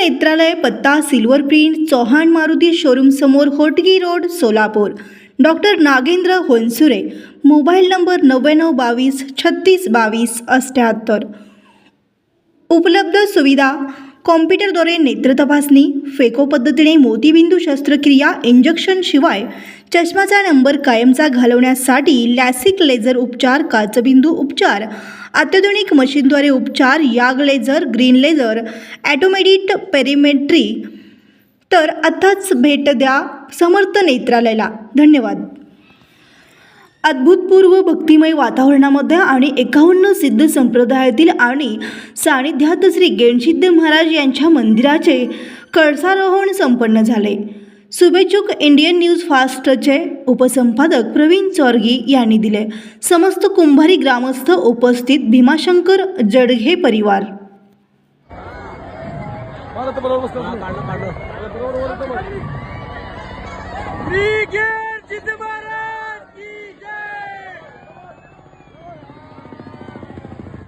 नेत्रालय, पत्ता silver print, Chauhan Maruti showroom समोर, Hotgi road, Solapur. Doctor Nagendra Honsure. Mobile number 9922 36 22 78. उपलब्ध सुविधा: कॉम्प्युटरद्वारे नेत्र तपासणी, फेको पद्धतीने मोतीबिंदू शस्त्रक्रिया, इंजेक्शन शिवाय चष्म्याचा नंबर कायमचा घालवण्यासाठी लॅसिक लेझर उपचार, काचबिंदू उपचार, अत्याधुनिक मशीनद्वारे उपचार, याग लेझर, ग्रीन लेझर, ॲटोमेटिक पेरिमेट्री. तर आत्ताच भेट द्या समर्थ नेत्रालयाला. धन्यवाद. अभूतपूर्व भक्तिमय वातावरणामध्ये आणि 51 सिद्ध संप्रदायातील आणि सानिध्यात श्री गेनसिद्ध महाराज यांच्या मंदिराचे कळसारोहण संपन्न झाले. शुभेच्छुक इंडियन न्यूज फास्टचे उपसंपादक प्रवीण चौरगी यांनी दिले. समस्त कुंभारी ग्रामस्थ उपस्थित. भीमाशंकर जडघे परिवार. ब्रिगेड जिंदाबाद.